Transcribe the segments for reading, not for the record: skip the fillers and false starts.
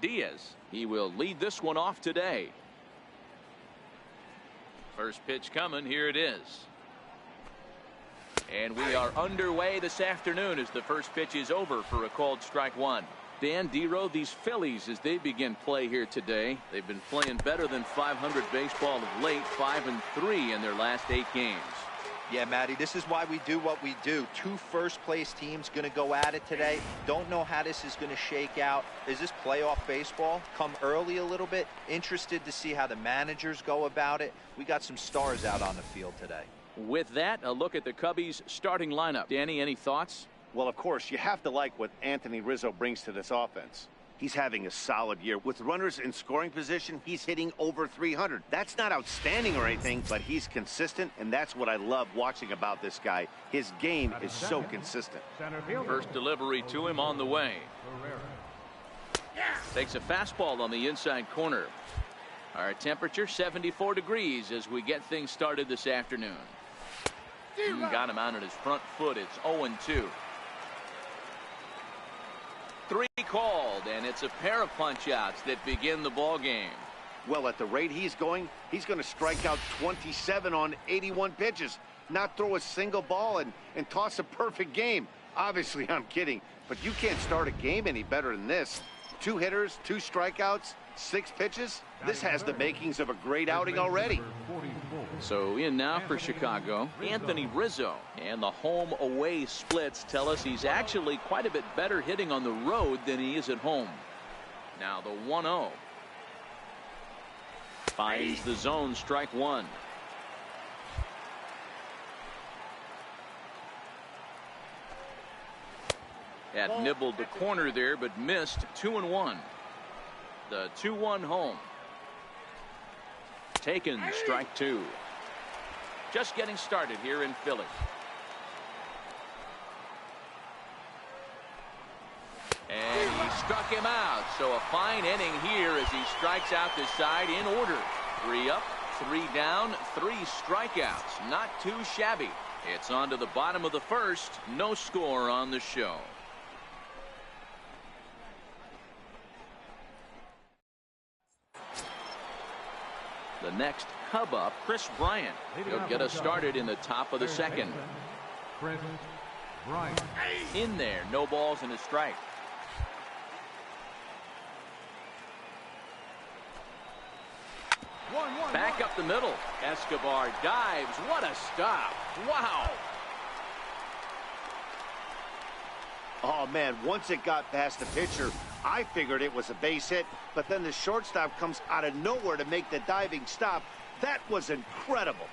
Diaz. He will lead this one off today. First pitch coming. Here it is. And we are underway this afternoon as the first pitch is over for a called strike one. Dan Dero, these Phillies, as they begin play here today, they've been playing better than 500 baseball of late, 5-3 in their last 8 games. Yeah, Matty, this is why we do what we do. 2 first-place teams going to go at it today. Don't know how this is going to shake out. Is this playoff baseball? Come early a little bit. Interested to see how the managers go about it. We got some stars out on the field today. With that, a look at the Cubbies' starting lineup. Danny, any thoughts? Well, of course, you have to like what Anthony Rizzo brings to this offense. He's having a solid year. With runners in scoring position, he's hitting over 300. That's not outstanding or anything, but he's consistent, and that's what I love watching about this guy. His game is so consistent. First delivery to him on the way. Takes a fastball on the inside corner. Our temperature 74 degrees as we get things started this afternoon. Got him out on his front foot. It's 0-2. 3 called, and it's a pair of punch-outs that begin the ball game. Well, at the rate he's going to strike out 27 on 81 pitches, not throw a single ball and toss a perfect game. Obviously, I'm kidding, but you can't start a game any better than this. 2 hitters, 2 strikeouts, 6 pitches. This has the makings of a great outing already. So in now for Chicago, Anthony Rizzo. And the home-away splits tell us he's actually quite a bit better hitting on the road than he is at home. Now the 1-0. Finds the zone, strike one. Had nibbled the corner there, but missed. 2-1. The 2-1 home. Taken, strike 2. Just getting started here in Philly. And he struck him out. So a fine inning here as he strikes out this side in order. 3 up, 3 down, 3 strikeouts. Not too shabby. It's on to the bottom of the first. No score on the show. The next Cub up, Chris Bryant. He'll get us started in the top of the second. In there, no balls and a strike. Back up the middle. Escobar dives. What a stop. Wow. Oh, man, once it got past the pitcher, I figured it was a base hit, but then the shortstop comes out of nowhere to make the diving stop. That was incredible.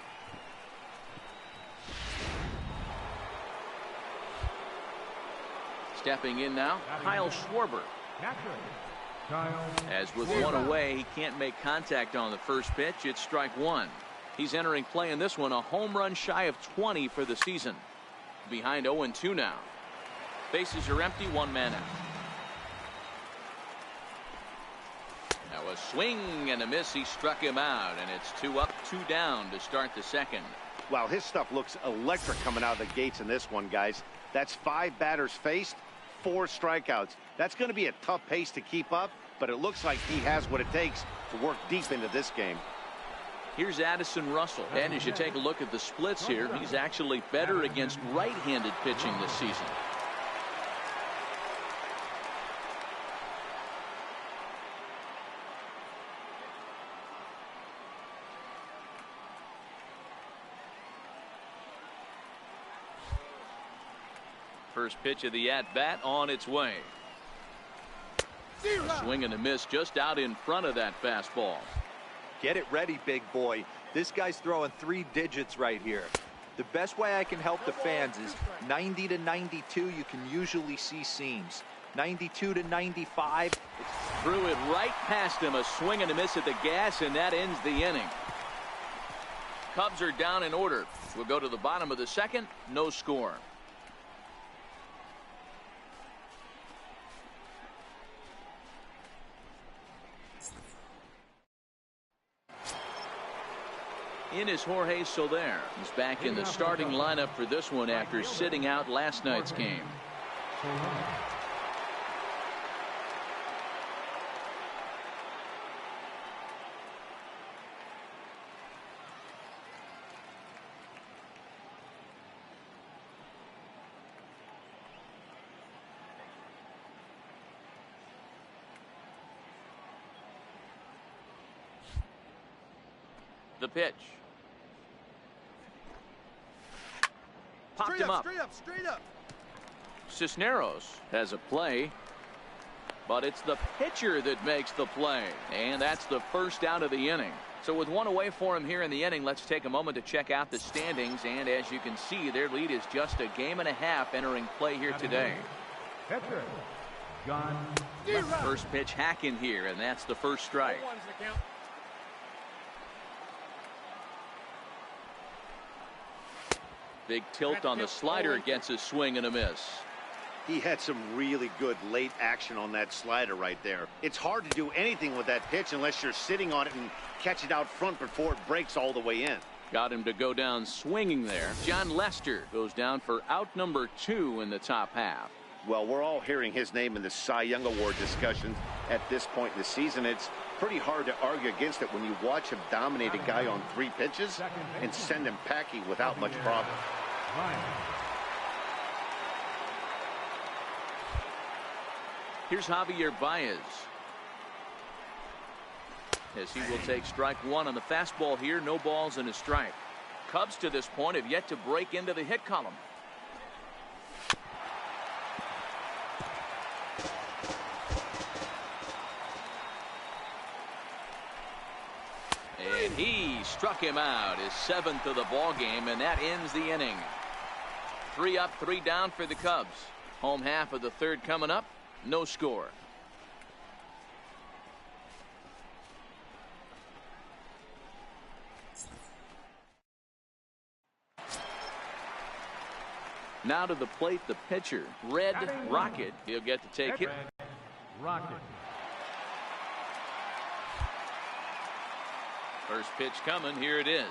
Stepping in now, Kyle Schwarber. As with one away, he can't make contact on the first pitch. It's strike one. He's entering play in this one, a home run shy of 20 for the season. Behind 0-2 now. Bases are empty, 1 man out. Now a swing and a miss. He struck him out, and it's 2 up, 2 down to start the second. Wow, his stuff looks electric coming out of the gates in this one, guys. That's 5 batters faced, 4 strikeouts. That's going to be a tough pace to keep up, but it looks like he has what it takes to work deep into this game. Here's Addison Russell. And as you take a look at the splits here, he's actually better against right-handed pitching this season. First pitch of the at-bat on its way. A swing and a miss just out in front of that fastball. Get it ready, big boy. This guy's throwing 3 digits right here. The best way I can help the fans is 90 to 92. You can usually see seams. 92 to 95. Threw it right past him. A swing and a miss at the gas, and that ends the inning. Cubs are down in order. We'll go to the bottom of the second. No score. In is Jorge Soler. He's back in the starting lineup for this one after sitting out last night's game. The pitch. Popped him up. Straight up. Cisneros has a play, but it's the pitcher that makes the play, and that's the first out of the inning. So with one away for him here in the inning, let's take a moment to check out the standings, and as you can see, their lead is just a game and a half entering play here today. Pitcher, John. First pitch hacking here, and that's the first strike. Big tilt on the slider, gets a swing and a miss. He had some really good late action on that slider right there. It's hard to do anything with that pitch unless you're sitting on it and catch it out front before it breaks all the way in. Got him to go down swinging there. John Lester goes down for out number 2 in the top half. Well, we're all hearing his name in the Cy Young Award discussions at this point in the season. It's pretty hard to argue against it when you watch him dominate a guy on 3 pitches and send him packing without much problem. Here's Javier Baez, as he will take strike 1 on the fastball here. No balls and a strike. Cubs to this point have yet to break into the hit column. And he struck him out, his 7th of the ball game, and that ends the inning. 3 up, 3 down for the Cubs. Home half of the 3rd coming up. No score. Now to the plate, the pitcher, Red Rocket. He'll get to take it. Rocket. First pitch coming. Here it is.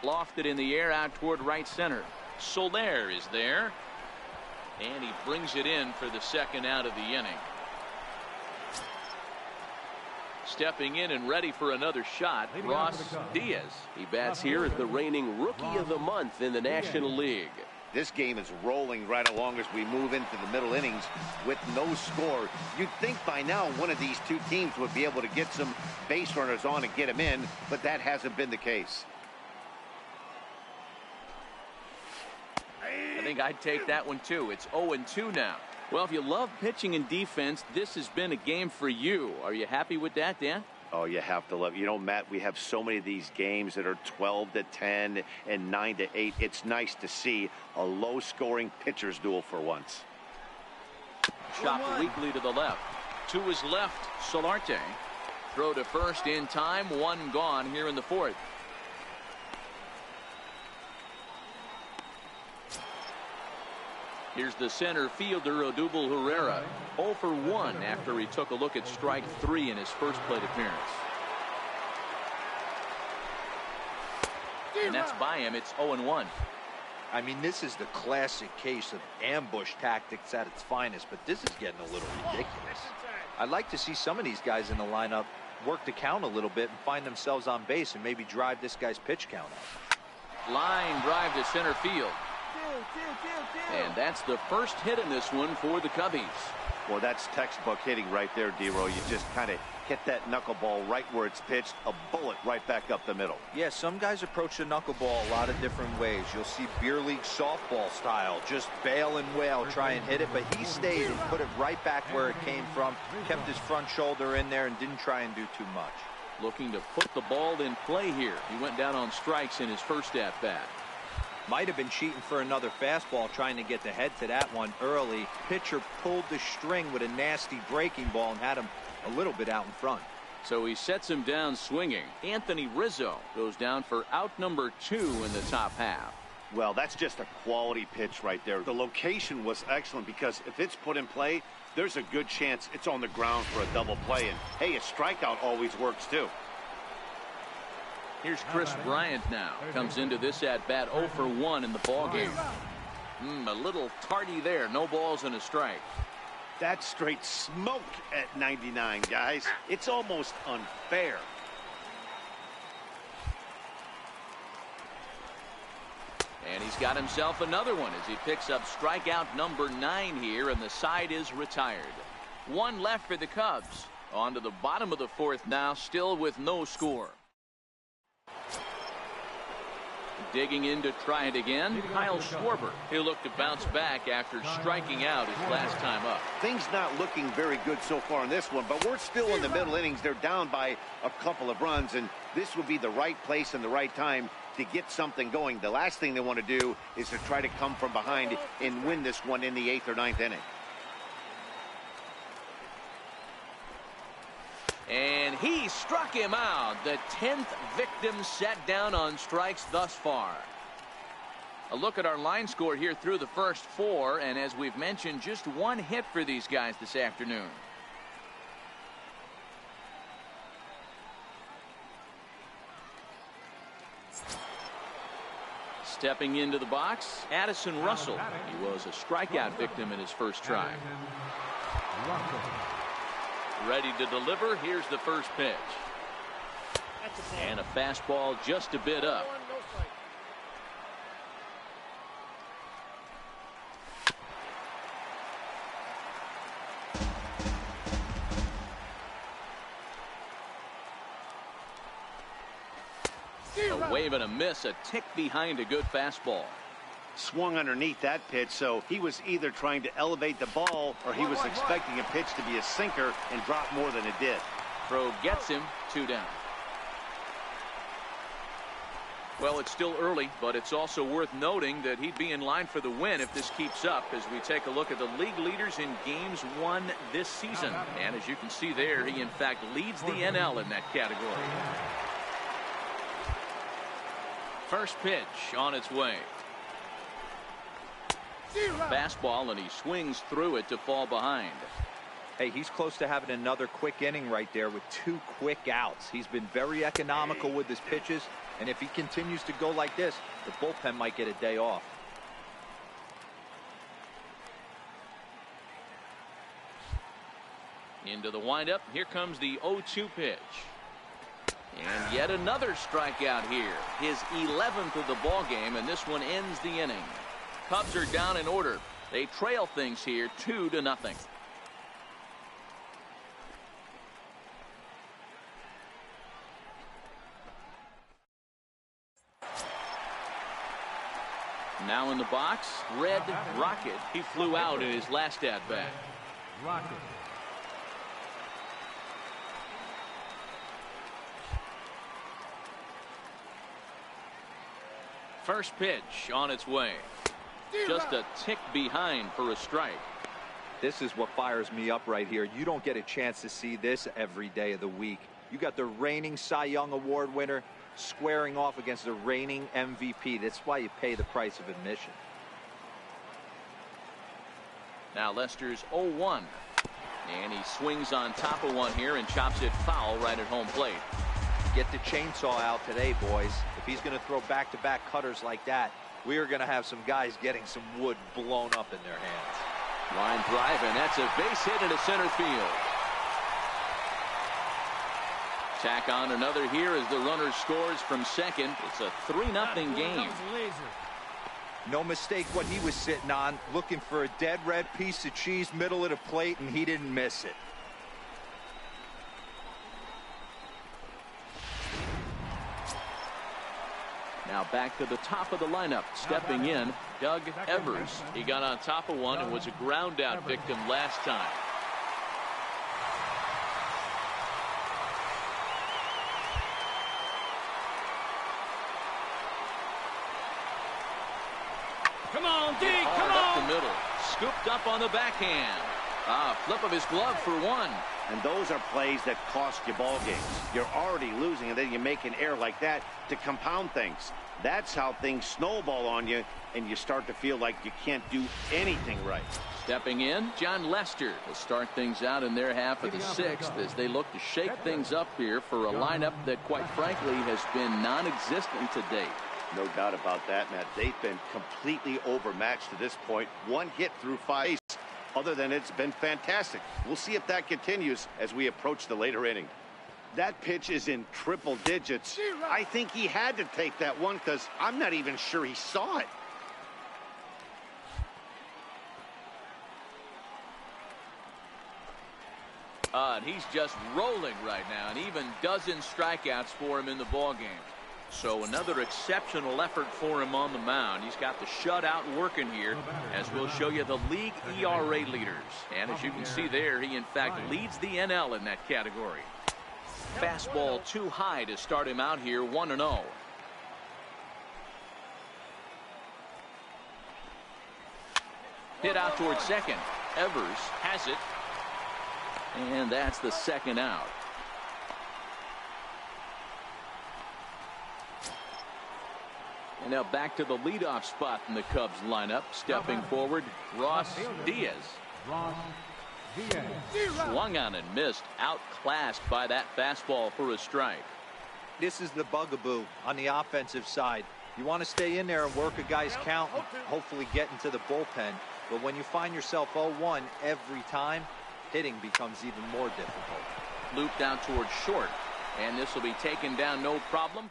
Lofted in the air out toward right center. Soler is there. And he brings it in for the 2nd out of the inning. Stepping in and ready for another shot, Ross Diaz. He bats here as the reigning Rookie of the Month in the National League. This game is rolling right along as we move into the middle innings with no score. You'd think by now one of these 2 teams would be able to get some base runners on and get them in, but that hasn't been the case. I think I'd take that one too. It's 0-2 now. Well, if you love pitching and defense, this has been a game for you. Are you happy with that, Dan? Oh, you have to love it. You know, Matt, we have so many of these games that are 12-10 and 9-8. It's nice to see a low-scoring pitcher's duel for once. Chopped weakly to the left. To his left, Solarte. Throw to first in time. 1 gone here in the 4th. Here's the center fielder, Odubel Herrera. 0 for 1 after he took a look at strike 3 in his first plate appearance. And that's by him. It's 0-1. I mean, this is the classic case of ambush tactics at its finest, but this is getting a little ridiculous. I'd like to see some of these guys in the lineup work the count a little bit and find themselves on base and maybe drive this guy's pitch count up. Line drive to center field. And that's the first hit in this one for the Cubbies. Well, that's textbook hitting right there, D-Row. You just kind of hit that knuckleball right where it's pitched, a bullet right back up the middle. Yeah, some guys approach the knuckleball a lot of different ways. You'll see beer league softball style, just bail and wail, try and hit it, but he stayed and put it right back where it came from, kept his front shoulder in there and didn't try and do too much. Looking to put the ball in play here. He went down on strikes in his first at-bat. Might have been cheating for another fastball, trying to get the head to that one early. Pitcher pulled the string with a nasty breaking ball and had him a little bit out in front. So he sets him down swinging. Anthony Rizzo goes down for out number 2 in the top half. Well, that's just a quality pitch right there. The location was excellent because if it's put in play, there's a good chance it's on the ground for a double play. And, hey, a strikeout always works, too. Here's Chris Bryant now. Comes into this at-bat 0 for 1 in the ballgame. A little tardy there. No balls and a strike. That's straight smoke at 99, guys. It's almost unfair. And he's got himself another one as he picks up strikeout number 9 here, and the side is retired. 1 left for the Cubs. On to the bottom of the 4th now, still with no score. Digging in to try it again, Kyle Schwarber. He'll look to bounce back after striking out his last time up. Things not looking very good so far in this one, but we're still in the middle innings. They're down by a couple of runs, and this would be the right place and the right time to get something going. The last thing they want to do is to try to come from behind and win this one in the 8th or 9th inning. And he struck him out. The 10th victim set down on strikes thus far. A look at our line score here through the first 4, and as we've mentioned, just 1 hit for these guys this afternoon. Stepping into the box, Addison Russell. He was a strikeout victim in his first try. Ready to deliver. Here's the first pitch. And a fastball just a bit up. A wave and a miss, a tick behind a good fastball. Swung underneath that pitch, so he was either trying to elevate the ball or he was expecting a pitch to be a sinker and drop more than it did. Throw gets him, 2 down. Well, it's still early, but it's also worth noting that he'd be in line for the win if this keeps up as we take a look at the league leaders in games won this season. And as you can see there, he in fact leads the NL in that category. First pitch on its way. Fastball, and he swings through it to fall behind. Hey, he's close to having another quick inning right there with 2 quick outs. He's been very economical with his pitches, and if he continues to go like this, the bullpen might get a day off. Into the windup. Here comes the 0-2 pitch. And yet another strikeout here. His 11th of the ball game, and this one ends the inning. Cubs are down in order. They trail things here 2-0. Now in the box, Red Rocket. He flew out in his last at-bat. Rocket. First pitch on its way. Just a tick behind for a strike. This is what fires me up right here. You don't get a chance to see this every day of the week. You got the reigning Cy Young Award winner squaring off against the reigning MVP. That's why you pay the price of admission. Now Lester's 0-1. And he swings on top of one here and chops it foul right at home plate. Get the chainsaw out today, boys. If he's going to throw back-to-back cutters like that, we are going to have some guys getting some wood blown up in their hands. Line drive, and that's a base hit into center field. Tack on another here as the runner scores from second. It's a 3-0 game. No mistake what he was sitting on, looking for a dead red piece of cheese middle of the plate, and he didn't miss it. Now back to the top of the lineup. Stepping in, Doug Evers. He got on top of one and was a ground out victim last time. Come on, D, come Up on! the middle. Scooped up on the backhand. Flip of his glove for one. And those are plays that cost you ball games. You're already losing, and then you make an error like that to compound things. That's how things snowball on you, and you start to feel like you can't do anything right. Stepping in, John Lester will start things out in their half of the 6th as they look to shake things up here for a lineup that, quite frankly, has been non-existent to date. No doubt about that, Matt. They've been completely overmatched to this point. 1 hit through 5. Other than it's been fantastic. We'll see if that continues as we approach the later inning. That pitch is in triple digits. I think he had to take that one because I'm not even sure he saw it. And he's just rolling right now, and even dozen strikeouts for him in the ball game. So another exceptional effort for him on the mound. He's got the shutout working here, as we'll show you the league ERA leaders. And as you can see there, he in fact leads the NL in that category. Fastball too high to start him out here, 1-0. Hit out towards second. Evers has it. And that's the second out. And now back to the leadoff spot in the Cubs lineup. Stepping forward, Ross Diaz. Swung on and missed. Outclassed by that fastball for a strike. This is the bugaboo on the offensive side. You want to stay in there and work a guy's count and hopefully get into the bullpen. But when you find yourself 0-1 every time, hitting becomes even more difficult. Looped out towards short. And this will be taken down no problem.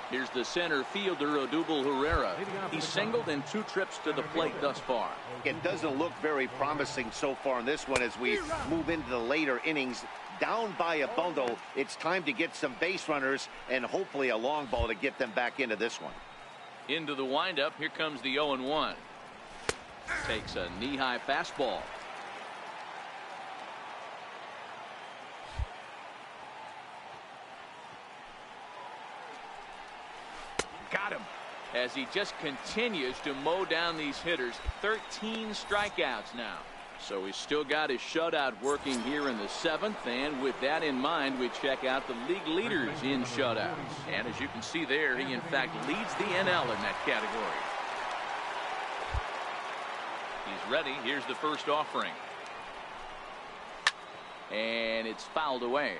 Here's the center fielder, Odubel Herrera. He's singled in 2 trips to the plate thus far. It doesn't look very promising so far in this one as we move into the later innings. Down by a bundle, it's time to get some base runners and hopefully a long ball to get them back into this one. Into the windup. Here comes the 0-1. Takes a knee-high fastball. Got him. As he just continues to mow down these hitters. 13 strikeouts now. So he's still got his shutout working here in the 7th. And with that in mind, we check out the league leaders in shutouts. And as you can see there, he in fact leads the NL in that category. He's ready. Here's the first offering. And it's fouled away.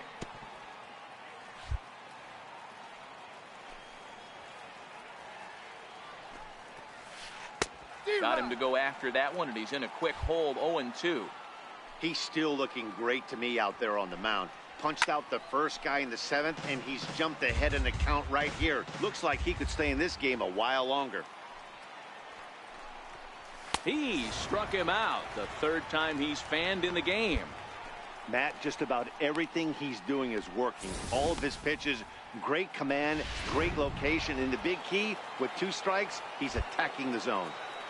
Got him to go after that one, and he's in a quick hold, 0-2. He's still looking great to me out there on the mound. Punched out the first guy in the 7th, and he's jumped ahead in the count right here. Looks like he could stay in this game a while longer. He struck him out, the 3rd time he's fanned in the game. Matt, just about everything he's doing is working. All of his pitches, great command, great location, and the big key, with 2 strikes, he's attacking the zone.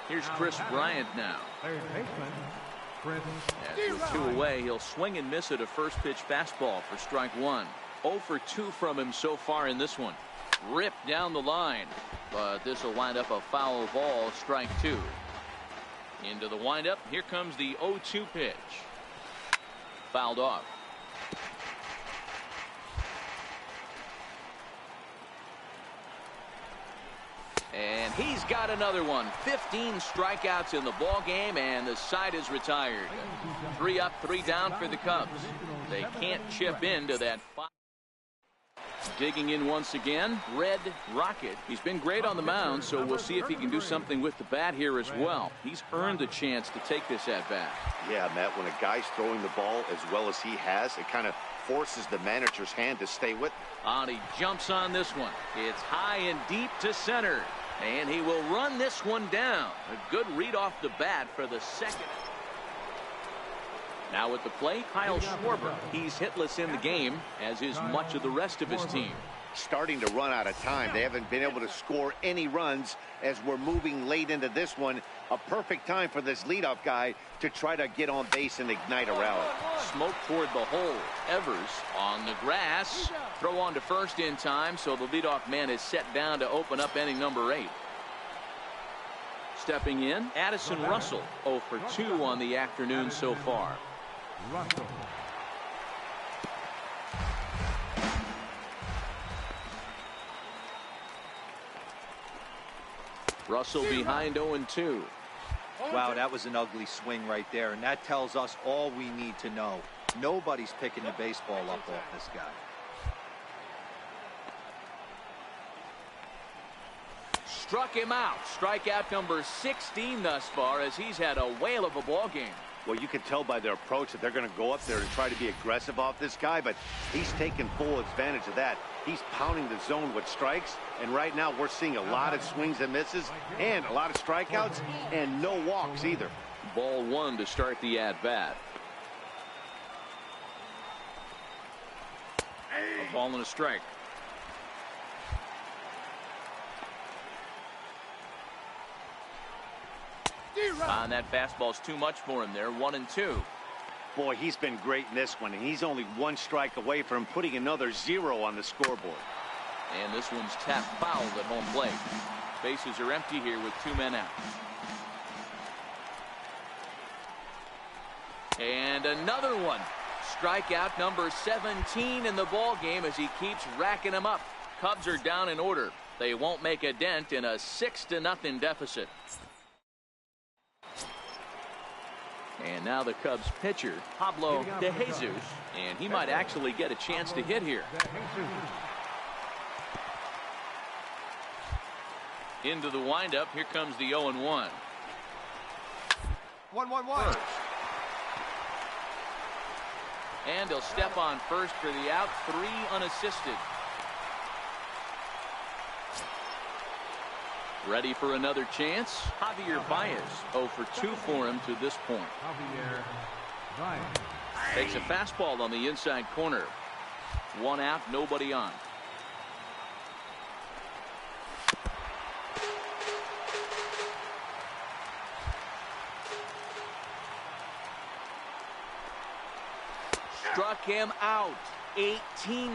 Here's Chris Bryant now. As with 2 away, he'll swing and miss at a first pitch fastball for strike 1. 0 for 2 from him so far in this one. Ripped down the line, but this will wind up a foul ball, strike 2. Into the windup. Here comes the 0-2 pitch. Fouled off. And he's got another one. 15 strikeouts in the ball game, and the side is retired. 3 up, 3 down for the Cubs. They can't chip into that 5. Digging in once again, Red Rocket. He's been great on the mound, so we'll see if he can do something with the bat here as well. He's earned the chance to take this at bat. Yeah, Matt, when a guy's throwing the ball as well as he has, it kind of forces the manager's hand to stay with him. And he jumps on this one. It's high and deep to center. And he will run this one down. A good read off the bat for the 2nd. Now at the plate, Kyle Schwarber. He's hitless in the game, as is much of the rest of his team. Starting to run out of time. They haven't been able to score any runs as we're moving late into this one. A perfect time for this leadoff guy to try to get on base and ignite a rally. Smoke toward the hole. Evers on the grass. Throw on to first in time, so the leadoff man is set down to open up inning number 8. Stepping in, Addison Russell. 0 for 2 on the afternoon so far. Russell behind 0-2. Wow, that was an ugly swing right there, and that tells us all we need to know. Nobody's picking the baseball up off this guy. Struck him out. Strikeout number 16 thus far, as he's had a whale of a ball game. Well, you can tell by their approach that they're going to go up there and try to be aggressive off this guy, but he's taking full advantage of that. He's pounding the zone with strikes, and right now we're seeing a lot of swings and misses and a lot of strikeouts and no walks either. Ball 1 to start the at-bat. A ball and a strike. And that fastball's too much for him there. 1-2. Boy, he's been great in this one, and he's only one strike away from putting another 0 on the scoreboard. And this one's tapped foul at home plate. Bases are empty here with 2 men out. And another one. Strikeout number 17 in the ball game as he keeps racking them up. Cubs are down in order. They won't make a dent in a 6-0 deficit. And now the Cubs pitcher, Pablo De Jesus, and he might actually get a chance to hit here. Into the windup, here comes the 0-1. 1-1-1. And he'll step on first for the out, 3 unassisted. Ready for another chance? Javier Baez, 0 for 2 for him to this point. Javier Baez. Takes a fastball on the inside corner. 1 out, nobody on. Struck him out. 18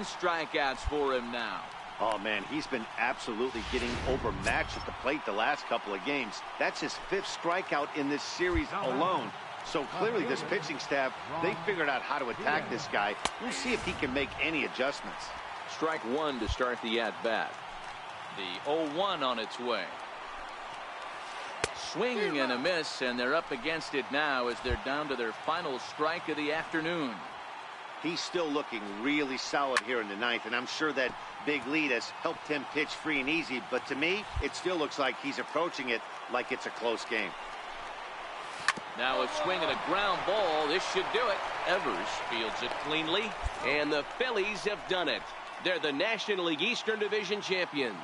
strikeouts for him now. Oh, man, he's been absolutely getting overmatched at the plate the last couple of games. That's his 5th strikeout in this series alone. So clearly this pitching staff, they figured out how to attack this guy. We'll see if he can make any adjustments. Strike 1 to start the at-bat. The 0-1 on its way. Swing and a miss, and they're up against it now as they're down to their final strike of the afternoon. He's still looking really solid here in the 9th, and I'm sure that big lead has helped him pitch free and easy. But to me, it still looks like he's approaching it like it's a close game. Now a swing and a ground ball. This should do it. Evers fields it cleanly. And the Phillies have done it. They're the National League Eastern Division champions.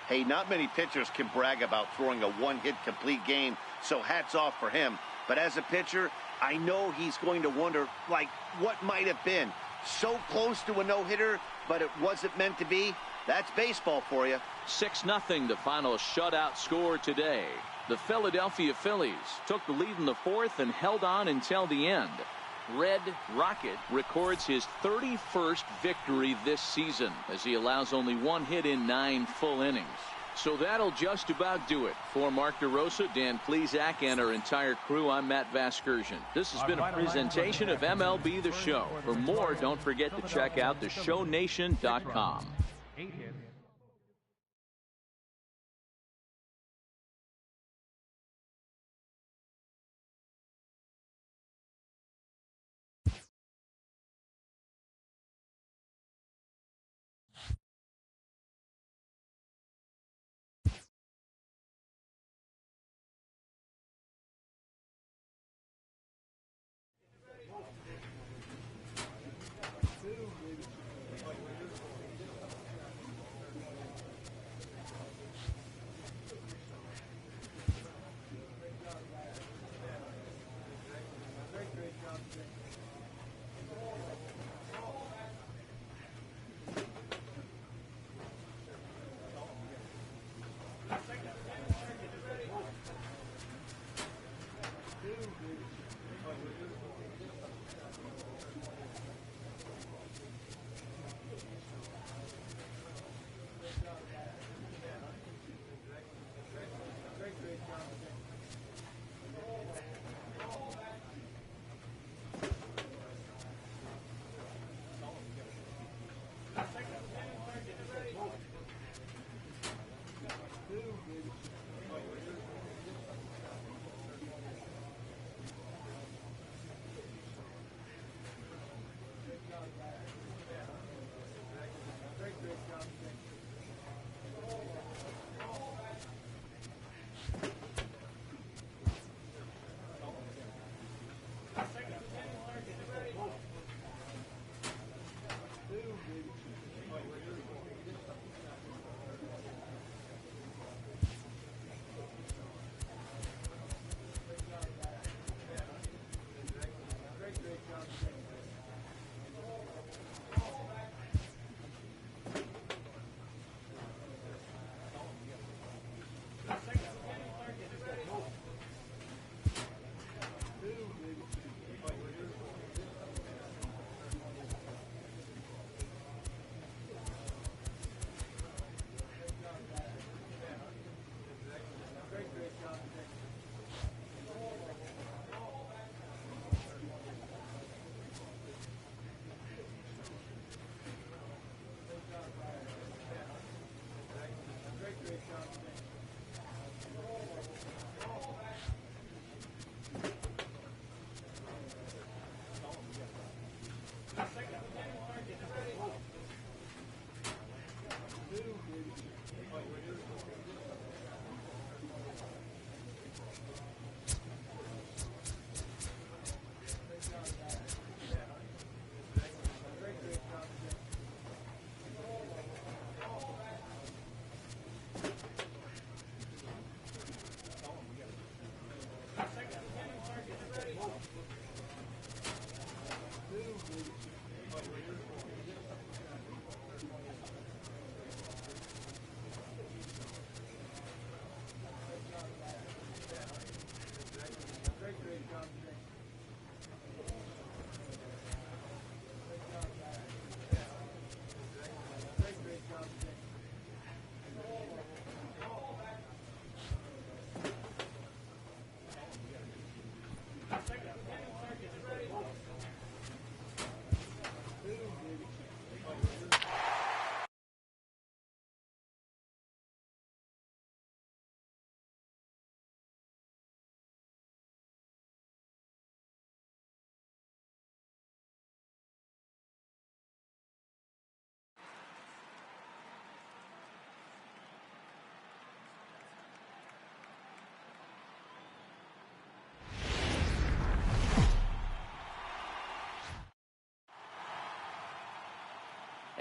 Hey, not many pitchers can brag about throwing a one-hit complete game, so hats off for him. But as a pitcher, I know he's going to wonder, like, what might have been. So close to a no-hitter, but it wasn't meant to be. That's baseball for you. 6-0 the final shutout score today. The Philadelphia Phillies took the lead in the 4th and held on until the end. Red Rocket records his 31st victory this season as he allows only 1 hit in 9 full innings. So that'll just about do it. For Mark DeRosa, Dan Plesac, and our entire crew, I'm Matt Vasgersian. This has been a presentation of MLB The Show. For more, don't forget to check out theshownation.com. 8 hits.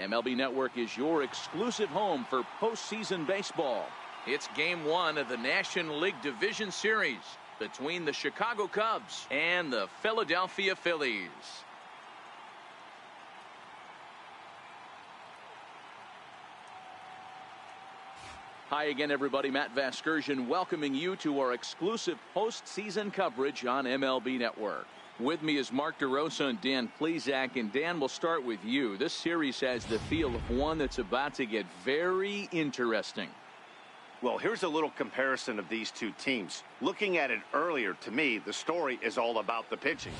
MLB Network is your exclusive home for postseason baseball. It's Game 1 of the National League Division Series between the Chicago Cubs and the Philadelphia Phillies. Hi again, everybody. Matt Vasgersian welcoming you to our exclusive postseason coverage on MLB Network. With me is Mark DeRosa and Dan Plesac. And Dan, we'll start with you. This series has the feel of one that's about to get very interesting. Well, here's a little comparison of these two teams. Looking at it earlier, to me, the story is all about the pitching.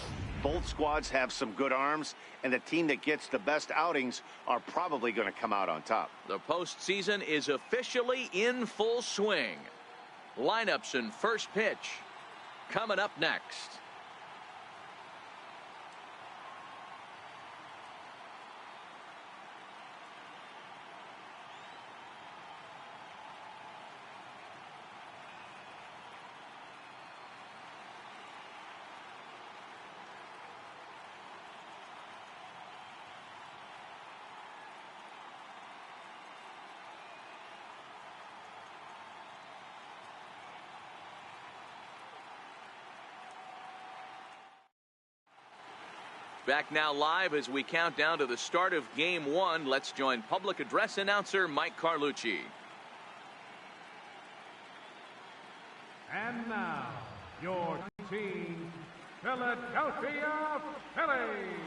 Both squads have some good arms, and the team that gets the best outings are probably going to come out on top. The postseason is officially in full swing. Lineups and first pitch coming up next. Back now live as we count down to the start of Game 1. Let's join public address announcer Mike Carlucci. And now, your team, Philadelphia Phillies.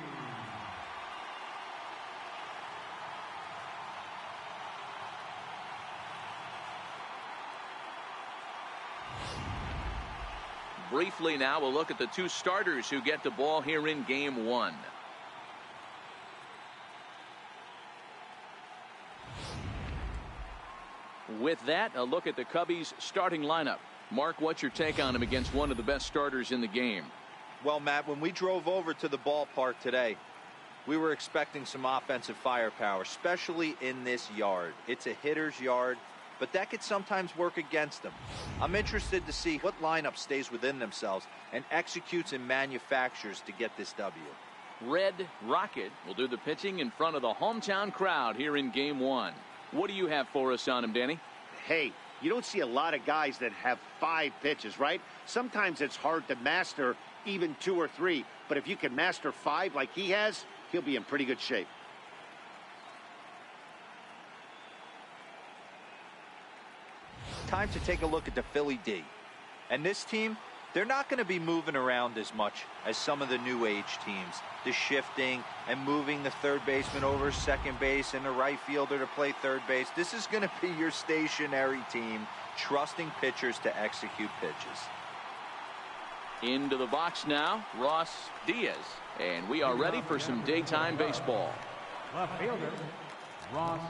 Briefly now, we'll look at the two starters who get the ball here in Game 1. With that, a look at the Cubbies' starting lineup. Mark, what's your take on him against one of the best starters in the game? Well, Matt, when we drove over to the ballpark today, we were expecting some offensive firepower, especially in this yard. It's a hitter's yard, but that could sometimes work against them. I'm interested to see what lineup stays within themselves and executes and manufactures to get this W. Red Rocket will do the pitching in front of the hometown crowd here in Game 1. What do you have for us on him, Danny? Hey, you don't see a lot of guys that have 5 pitches, right? Sometimes it's hard to master even 2 or 3, but if you can master 5 like he has, he'll be in pretty good shape. Time to take a look at the Philly D. And this team, they're not going to be moving around as much as some of the new age teams. The shifting and moving the third baseman over second base and the right fielder to play third base. This is going to be your stationary team, trusting pitchers to execute pitches. Into the box now, Ross Diaz. And we are ready for some daytime baseball. Left fielder, Ross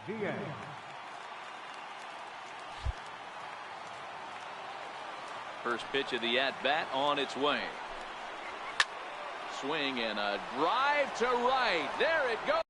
Diaz. First pitch of the at-bat on its way. Swing and a drive drive to right. There it goes.